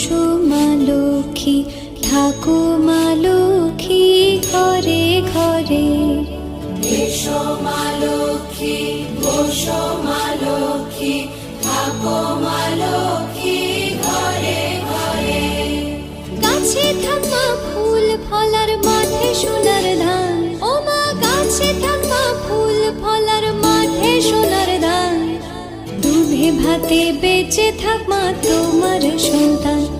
বসো মা লক্ষ্মী, থাকো মা লক্ষ্মী ঘরে ঘরে। এসো মা লক্ষ্মী, বসো মা লক্ষ্মী, থাকো মা লক্ষ্মী ঘরে ঘরে। গাছে থাকা ফুল ফলার মাঠে সোনার ধান, ও মা গাছে থাকা ফুল ফলার মাঠে সোনার ধান। দুধে ভাতে বেঁচে থাক মা তোমার সন্তান।